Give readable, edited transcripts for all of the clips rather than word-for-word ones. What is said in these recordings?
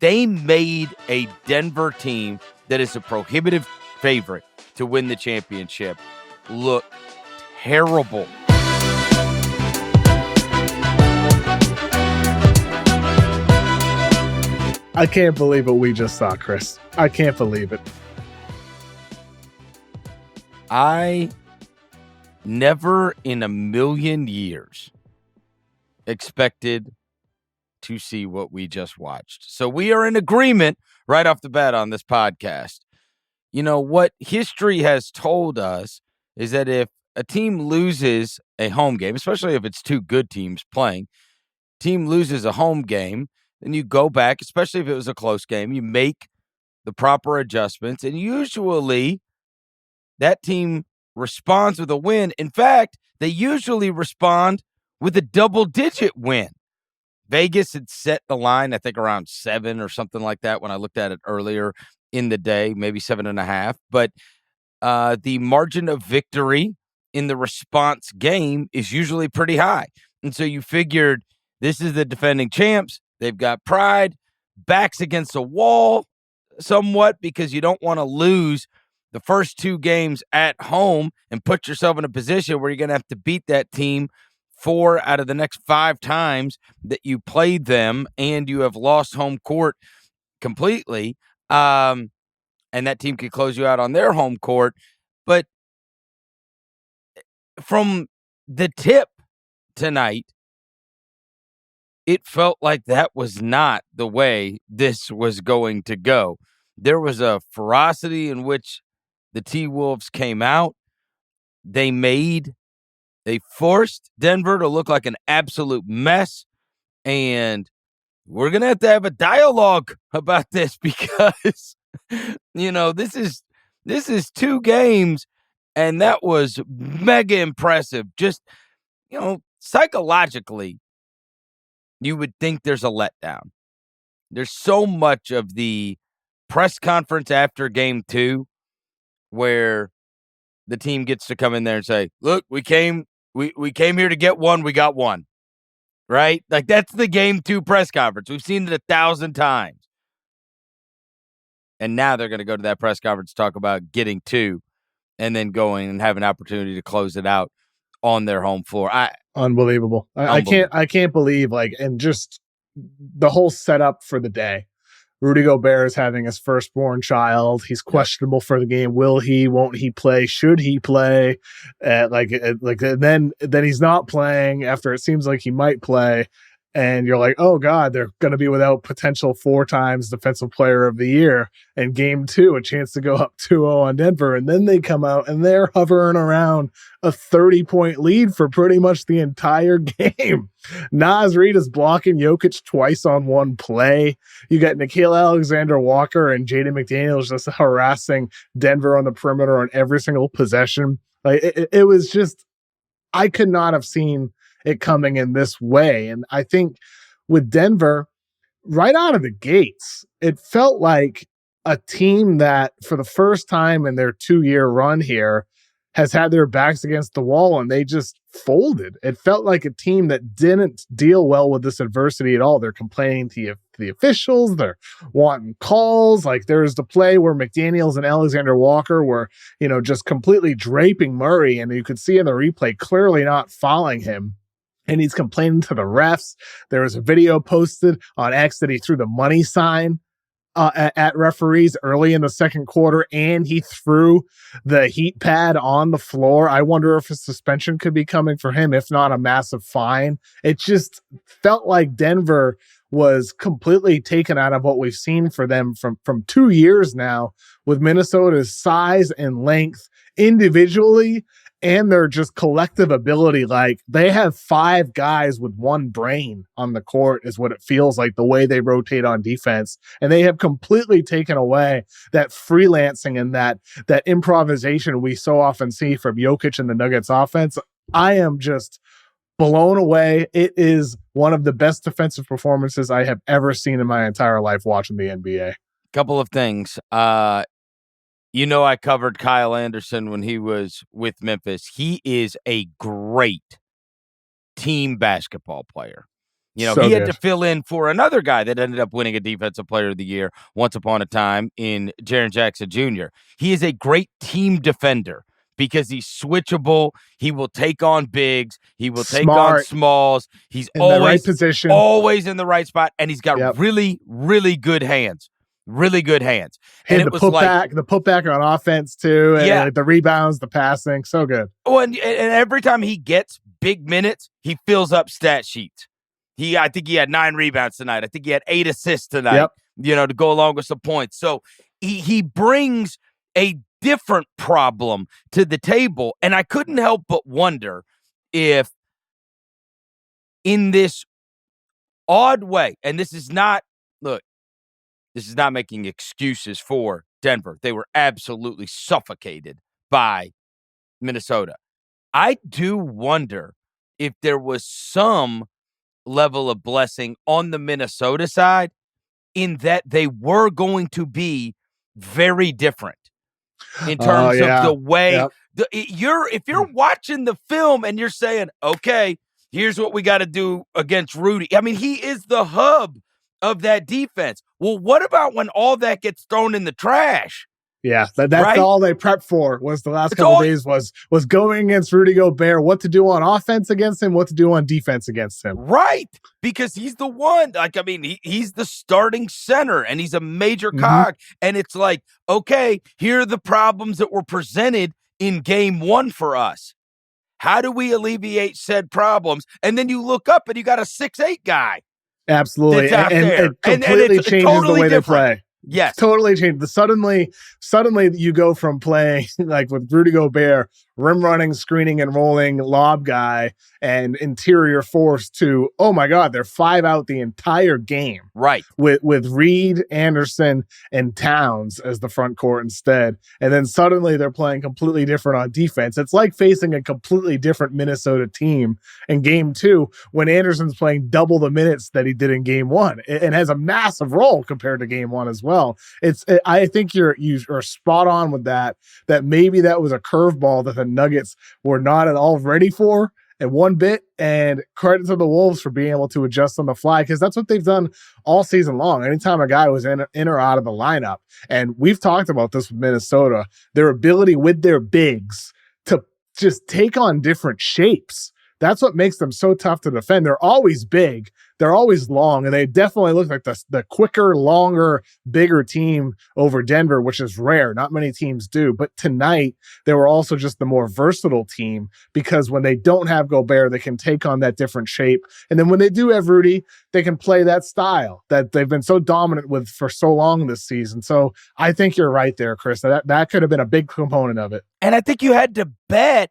They made a Denver team that is a prohibitive favorite to win the championship look terrible. I can't believe what we just saw, Chris. I can't believe it. I never in a million years expected to see what we just watched. So we are in agreement right off the bat on this podcast. You know, what history has told us is that if a team loses a home game, especially if it's two good teams playing, team loses a home game, then you go back, especially if it was a close game, you make the proper adjustments, and usually that team responds with a win. In fact, they usually respond with a double-digit win. Vegas had set the line, I think, around 7 or something like that when I looked at it earlier in the day, maybe 7.5. But the margin of victory in the response game is usually pretty high. And so you figured this is the defending champs. They've got pride, backs against the wall somewhat, because you don't want to lose the first 2 games at home and put yourself in a position where you're going to have to beat that team 4 out of the next 5 times that you played them, and you have lost home court completely. And that team could close you out on their home court. But from the tip tonight, it felt like that was not the way this was going to go. There was a ferocity in which the T-Wolves came out. They forced Denver to look like an absolute mess. And we're going to have a dialogue about this because, you know, this is 2 games, and that was mega impressive. Just, you know, psychologically, you would think there's a letdown. There's so much of the press conference after game 2 where the team gets to come in there and say, look, we came here to get one. We got one, right? Like, that's the game 2 press conference. We've seen it 1,000 times. And now they're going to go to that press conference to talk about getting 2 and then going and have an opportunity to close it out on their home floor. Unbelievable. I can't believe, like, and just the whole setup for the day. Rudy Gobert is having his firstborn child. He's questionable for the game. Will he? Won't he play? Should he play? Then he's not playing after it seems like he might play. And you're like, oh God, they're going to be without potential 4 times defensive player of the year. And game 2, a chance to go up 2-0 on Denver. And then they come out and they're hovering around a 30-point lead for pretty much the entire game. Naz Reid is blocking Jokic twice on one play. You got Nickeil Alexander-Walker and Jaden McDaniels just harassing Denver on the perimeter on every single possession. Like it was just, I could not have seen it coming in this way. And I think with Denver, right out of the gates, it felt like a team that for the first time in their 2-year run here has had their backs against the wall and they just folded. It felt like a team that didn't deal well with this adversity at all. They're complaining to the officials. They're wanting calls. Like, there's the play where McDaniels and Alexander Walker were, you know, just completely draping Murray, and you could see in the replay clearly not fouling him. And he's complaining to the refs. There was a video posted on X that he threw the money sign at referees early in the second quarter, and he threw the heat pad on the floor. I wonder if a suspension could be coming for him, if not a massive fine. It just felt like Denver was completely taken out of what we've seen for them from 2 years now, with Minnesota's size and length individually and their just collective ability. Like, they have 5 guys with 1 brain on the court is what it feels like, the way they rotate on defense. And they have completely taken away that freelancing and that improvisation we so often see from Jokic and the Nuggets offense. I am just blown away. It is one of the best defensive performances I have ever seen in my entire life watching the NBA. Couple of things. You know, I covered Kyle Anderson when he was with Memphis. He is a great team basketball player. He had to fill in for another guy that ended up winning a Defensive Player of the Year once upon a time in Jaren Jackson Jr. He is a great team defender because he's switchable. He will take on bigs. He will take on smalls. He's in the right position. Always in the right spot, and he's got really, really good hands. Really good hands. And the putback on offense too. And the rebounds, the passing, so good. Oh, and every time he gets big minutes, he fills up stat sheets. I think he had 9 rebounds tonight. I think he had 8 assists tonight, to go along with some points. So he brings a different problem to the table. And I couldn't help but wonder if in this odd way, and this is not making excuses for Denver. They were absolutely suffocated by Minnesota. I do wonder if there was some level of blessing on the Minnesota side in that they were going to be very different in terms of the way if you're watching the film and you're saying, okay, here's what we got to do against Rudy. I mean, he is the hub of that defense. Well, what about when all that gets thrown in the trash? Yeah, that's all they prepped for was the last couple of days was going against Rudy Gobert, what to do on offense against him, what to do on defense against him. Right, because he's the one, he's the starting center, and he's a major cog, and it's like, okay, here are the problems that were presented in game 1 for us. How do we alleviate said problems? And then you look up and you got a 6'8" guy. Absolutely, and it completely changes the way they play. Yes, totally changed. Suddenly you go from playing like with Rudy Gobert, rim running, screening, and rolling lob guy and interior force to, oh my God, they're 5 out the entire game. Right. With Reed, Anderson, and Towns as the front court instead. And then suddenly they're playing completely different on defense. It's like facing a completely different Minnesota team in game 2 when Anderson's playing double the minutes that he did in game 1 and has a massive role compared to game 1 as well. I think you are spot on with that maybe that was a curveball that the Nuggets were not at all ready for at one bit, and credit to the Wolves for being able to adjust on the fly, because that's what they've done all season long. Anytime a guy was in or out of the lineup, and we've talked about this with Minnesota, their ability with their bigs to just take on different shapes. That's what makes them so tough to defend. They're always big. They're always long, and they definitely look like the quicker, longer, bigger team over Denver, which is rare. Not many teams do. But tonight, they were also just the more versatile team because when they don't have Gobert, they can take on that different shape. And then when they do have Rudy, they can play that style that they've been so dominant with for so long this season. So I think you're right there, Chris. That could have been a big component of it. And I think you had to bet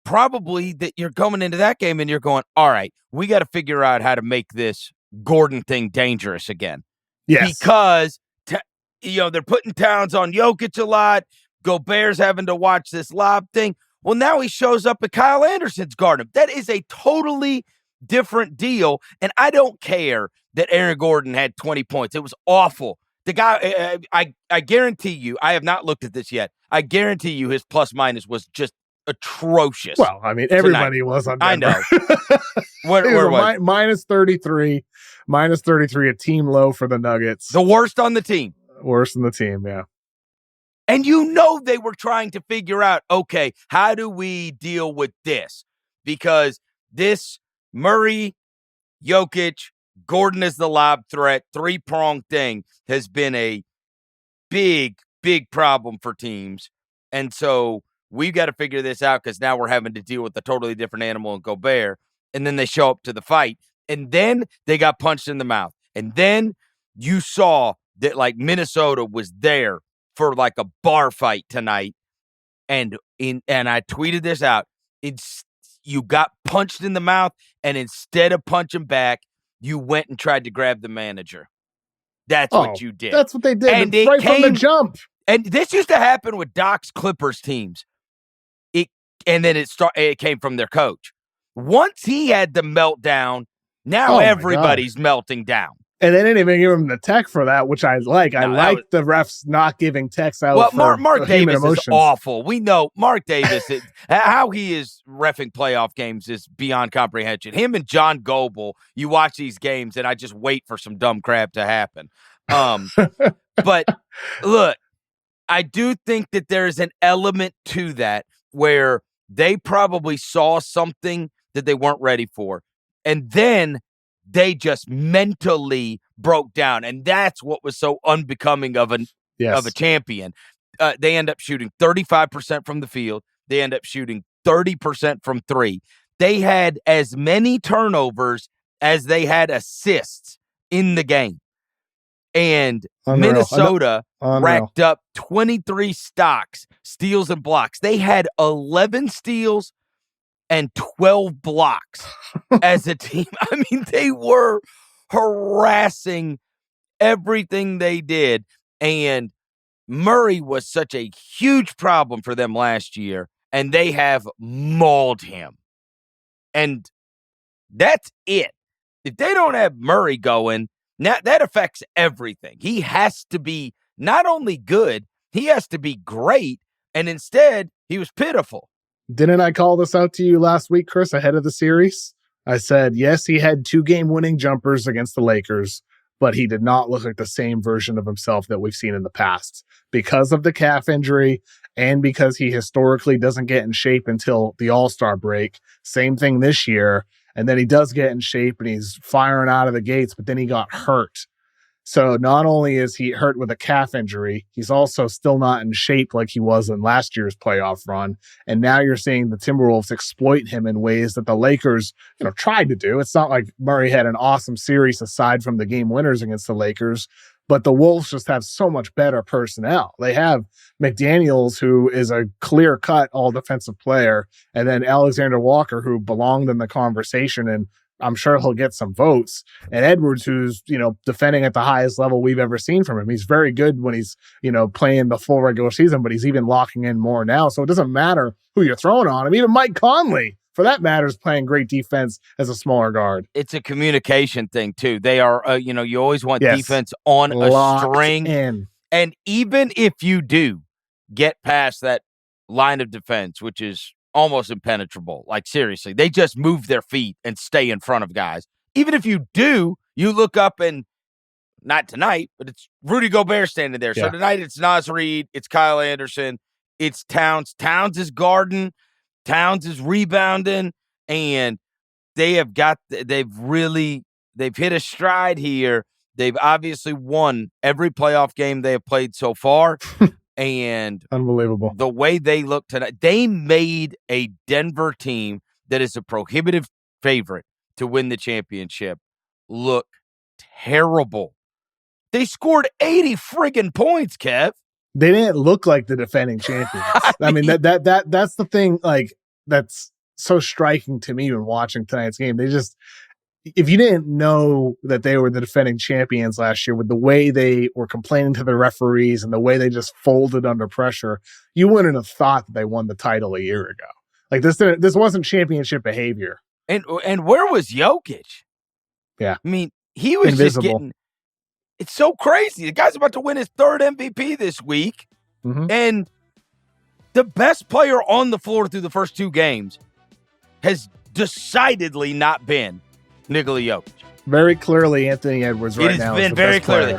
probably that you're coming into that game and you're going, all right, we got to figure out how to make this Gordon thing dangerous again. Yes. Because, they're putting Towns on Jokic a lot. Gobert's having to watch this lob thing. Well, now he shows up at Kyle Anderson's guard him. That is a totally different deal. And I don't care that Aaron Gordon had 20 points. It was awful. The guy, I guarantee you, I have not looked at this yet. I guarantee you his plus minus was just atrocious. Well, I mean, everybody tonight. Was on Denver. I know. Where was minus 33, a team low for the Nuggets. The worst on the team. Worst in the team, yeah. And they were trying to figure out, okay, how do we deal with this? Because this Murray, Jokic, Gordon is the lob threat, 3-pronged thing has been a big, big problem for teams. And so we've got to figure this out because now we're having to deal with a totally different animal in Gobert. And then they show up to the fight. And then they got punched in the mouth. And then you saw that, Minnesota was there for, a bar fight tonight. And I tweeted this out. You got punched in the mouth, and instead of punching back, you went and tried to grab the manager. That's what you did. That's what they did. And right from the jump. And this used to happen with Doc's Clippers teams. And then it came from their coach. Once he had the meltdown, now everybody's melting down. And they didn't even give him the tech for that, which I like. I like the refs not giving techs out. Well, Mark Davis is awful. We know Mark Davis, how he is reffing playoff games is beyond comprehension. Him and John Goble, you watch these games, and I just wait for some dumb crap to happen. But look, I do think that there is an element to that where they probably saw something that they weren't ready for. And then they just mentally broke down. And that's what was so unbecoming of a champion. They end up shooting 35% from the field. They end up shooting 30% from three. They had as many turnovers as they had assists in the game. And Unreal. Minnesota racked up 23 steals and blocks. They had 11 steals and 12 blocks as a team. I mean, they were harassing everything they did. And Murray was such a huge problem for them last year, and they have mauled him. And that's it. If they don't have Murray going, now that affects everything. He has to be not only good, he has to be great. And instead, he was pitiful. Didn't I call this out to you last week, Chris, ahead of the series? I said, yes, he had 2 game-winning jumpers against the Lakers, but he did not look like the same version of himself that we've seen in the past because of the calf injury and because he historically doesn't get in shape until the All-Star break. Same thing this year. And then he does get in shape and he's firing out of the gates, but then he got hurt. So not only is he hurt with a calf injury, he's also still not in shape like he was in last year's playoff run. And now you're seeing the Timberwolves exploit him in ways that the Lakers, tried to do. It's not like Murray had an awesome series aside from the game winners against the Lakers, but the Wolves just have so much better personnel. They have McDaniels, who is a clear-cut all-defensive player, and then Alexander Walker, who belonged in the conversation, and I'm sure he'll get some votes. And Edwards, who's, defending at the highest level we've ever seen from him. He's very good when he's, playing the full regular season, but he's even locking in more now. So it doesn't matter who you're throwing on him. Even Mike Conley, for that matter, is playing great defense as a smaller guard. It's a communication thing, too. They are, you always want defense on Locked a string. In. And even if you do get past that line of defense, which is almost impenetrable. Like, seriously, they just move their feet and stay in front of guys. Even if you do, you look up and, not tonight, but it's Rudy Gobert standing there. Yeah. So tonight it's Naz Reid, it's Kyle Anderson, it's Towns. Towns is guarding, Towns is rebounding, and they've hit a stride here. They've obviously won every playoff game they have played so far. And unbelievable. The way they look tonight, they made a Denver team that is a prohibitive favorite to win the championship look terrible. They scored 80 friggin' points, Kev. They didn't look like the defending champions. I mean that's the thing, like, that's so striking to me when watching tonight's game. They just, if you didn't know that they were the defending champions last year with the way they were complaining to the referees and the way they just folded under pressure, you wouldn't have thought that they won the title a year ago. Like, this wasn't championship behavior. And where was Jokic? Yeah. I mean, he was invisible. Just getting, it's so crazy. The guy's about to win his 3rd MVP this week. Mm-hmm. And the best player on the floor through the first 2 games has decidedly not been Nikola Jokic. Very clearly Anthony Edwards right now. It has been very clearly.